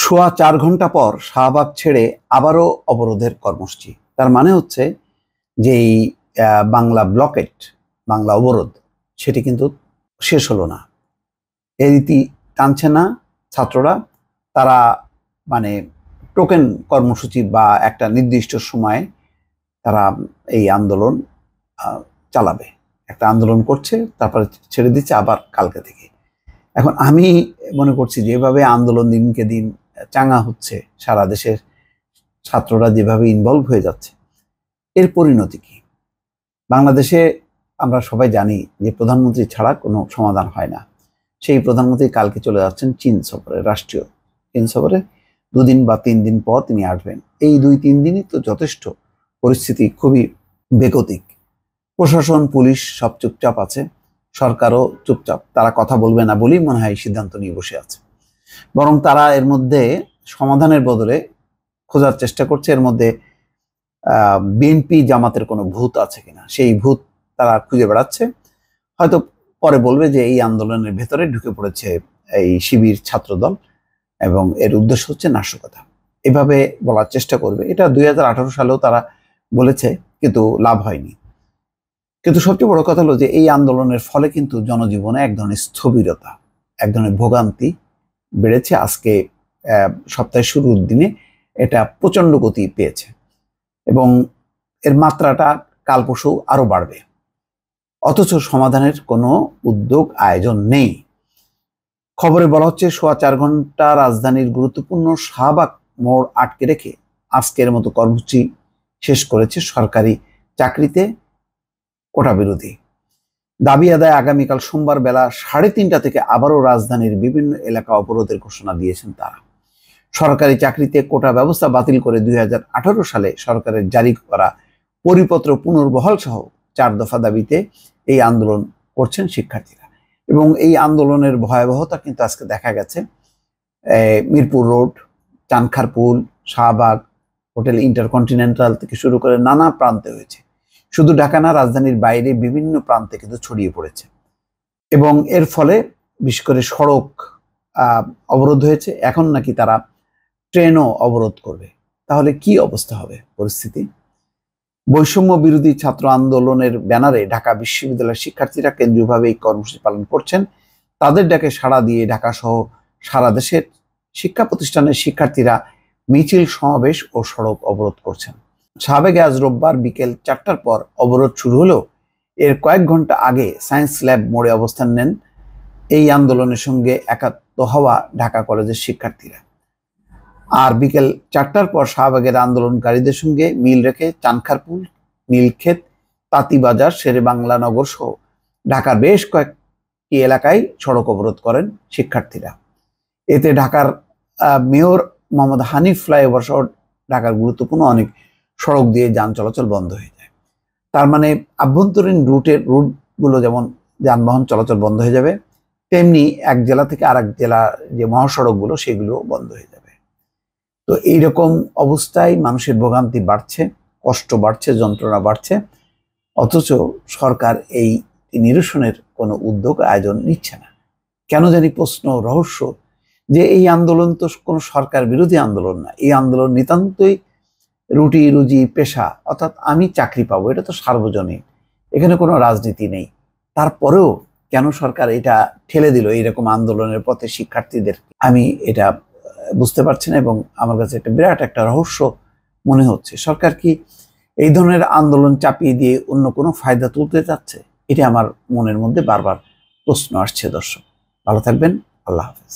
সোয়া 4 ঘন্টা পর শাহবাগ ছেড়ে আবারও অবরোধের কর্মসূচি। তার মানে হচ্ছে যে এই বাংলা ব্লকেট, বাংলা অবরোধ সেটি কিন্তু শেষ হলো না। এই রীতি টানছে না ছাত্ররা। তারা মানে টোকেন কর্মসূচি বা একটা নির্দিষ্ট সময়ে তারা এই আন্দোলন চালাবে। একটা আন্দোলন করছে, তারপরে ছেড়ে দিচ্ছে আবার কালকে থেকে। এখন আমি মনে করছি যেভাবে আন্দোলন দিনকে দিন চাঙ্গা হচ্ছে, সারা দেশের ছাত্ররা যেভাবে ইনভলভ হয়ে যাচ্ছে, এর পরিণতি কি? বাংলাদেশে আমরা সবাই জানি যে প্রধানমন্ত্রী ছাড়া কোনো সমাধান হয় না। সেই প্রধানমন্ত্রী কালকে চলে যাচ্ছেন চীন সফরে, রাষ্ট্রীয় চীন সফরে। 2 দিন বা 3 দিন পর তিনি আসবেন। এই 2-3 দিনই তো যথেষ্ট। পরিস্থিতি খুবই বেগতিক। প্রশাসন, পুলিশ সব চুপচাপ আছে, সরকারও চুপচাপ। তারা কথা বলবে না বলেই মনে হয় সিদ্ধান্ত নিয়ে বসে আছে। বরং তারা এর মধ্যে সমাধানের বদলে খোঁজার চেষ্টা করছে এর মধ্যে বিএনপি জামাতের কোনো ভূত আছে কিনা। সেই ভূত তারা খুঁজে বেড়াচ্ছে। হয়তো পরে বলবে যে এই আন্দোলনের ভেতরে ঢুকে পড়েছে এই শিবির ছাত্রদল এবং এর উদ্দেশ্য হচ্ছে নাশকতা, এভাবে বলার চেষ্টা করবে। এটা 2018 সালেও তারা বলেছে, কিন্তু লাভ হয়নি। কিন্তু সবচেয়ে বড় কথা হলো যে এই আন্দোলনের ফলে কিন্তু জনজীবনে এক ধরনের স্থবিরতা, এক ধরনের ভোগান্তি বেড়েছে। আজকে সপ্তাহের শুরুর দিনে এটা প্রচণ্ড গতি পেয়েছে এবং এর মাত্রাটা কাল পরশু আরো বাড়বে। অথচ সমাধানের কোনো উদ্যোগ আয়োজন নেই। খবরে বলা হচ্ছে সোয়া 4 ঘন্টা রাজধানীর গুরুত্বপূর্ণ শাহবাগ মোড় আটকে রেখে আজকের মতো কর্মসূচি শেষ করেছে সরকারি চাকরিতে কোটা বিরোধী। দাবি আদায় আগামীকাল সোমবার বেলা 3:30 থেকে আবারও রাজধানীর বিভিন্ন এলাকা অবরোধের ঘোষণা দিয়েছেন তারা। সরকারি চাকরিতে কোটা ব্যবস্থা বাতিল করে 2018 সালে সরকারের জারি করা পরিপত্র পুনর্বহাল সহ 4 দফা দাবিতে এই আন্দোলন করছেন শিক্ষার্থীরা। এবং এই আন্দোলনের ভয়াবহতা কিন্তু আজকে দেখা গেছে Mirpur road, Chankharpul, Shahbag, hotel intercontinental থেকে শুরু করে নানা প্রান্তে হয়েছে। শুধু ঢাকা না, রাজধানীর বাইরে বিভিন্ন প্রান্তে কিন্তু ছড়িয়ে পড়েছে এবং এর ফলে বিশেষ করে সড়ক অবরোধ হয়েছে। এখন নাকি তারা ট্রেনও অবরোধ করবে। তাহলে কি অবস্থা হবে পরিস্থিতি? বৈষম্য বিরোধী ছাত্র আন্দোলনের ব্যানারে ঢাকা বিশ্ববিদ্যালয়ের শিক্ষার্থীরা কেন্দ্রীয়ভাবে এই কর্মসূচি পালন করছেন। তাদের ডাকে সাড়া দিয়ে ঢাকা সহ সারা দেশের শিক্ষা প্রতিষ্ঠানের শিক্ষার্থীরা মিছিল, সমাবেশ ও সড়ক অবরোধ করছেন। শাহবাগে আজ রোববার বিকেল 4টার পর অবরোধ শুরু হলেও এর কয়েক ঘন্টা আগে সায়েন্স ল্যাব মোড়ে অবস্থান নেন এই আন্দোলনের সঙ্গে একাত্ম হওয়া ঢাকা কলেজের শিক্ষার্থীরা। আর বিকেল 4টার পর শাহবাগের আন্দোলনকারীদের সঙ্গে মিল রেখে চানখারপুল, নীলক্ষেত, তাঁতীবাজার, শেরেবাংলা নগর সহ ঢাকার বেশ কয়েকটি এলাকায় সড়ক অবরোধ করেন শিক্ষার্থীরা। এতে ঢাকার মেয়র মোহাম্মদ হানিফ ফ্লাইওভার সহ ঢাকার গুরুত্বপূর্ণ অনেক সড়ক দিয়ে যান চলাচল বন্ধ হয়ে যায়। তার মানে আভ্যন্তরীণ রুটগুলো যেমন যানবাহন চলাচল বন্ধ হয়ে যাবে, তেমনি এক জেলা থেকে আরেক জেলা যে মহাসড়কগুলো সেগুলো বন্ধ হয়ে যাবে। তো এইরকম অবস্থায় মানুষের ভোগান্তি বাড়ছে, কষ্ট বাড়ছে, যন্ত্রণা বাড়ছে, অথচ সরকার এই নিরসনের কোনো উদ্যোগ আয়োজন নিচ্ছে না। কেন জানি প্রশ্ন, রহস্য যে এই আন্দোলন তো কোনো সরকার বিরোধী আন্দোলন না। এই আন্দোলন নিতান্তই রুটি রুজি পেশা, অর্থাৎ আমি চাকরি পাবো, এটা তো সার্বজনীন, এখানে কোনো রাজনীতি নেই। তারপরেও কেন সরকার এটা ঠেলে দিল এইরকম আন্দোলনের পথে শিক্ষার্থীদের? আমি এটা বুঝতে পারছি না এবং আমার কাছে একটা বিরাট একটা রহস্য মনে হচ্ছে। সরকার কি এই ধরনের আন্দোলন চাপিয়ে দিয়ে অন্য কোনো ফায়দা তুলতে চাচ্ছে? এটা আমার মনের মধ্যে বারবার প্রশ্ন আসছে। দর্শক ভালো থাকবেন, আল্লাহ হাফেজ।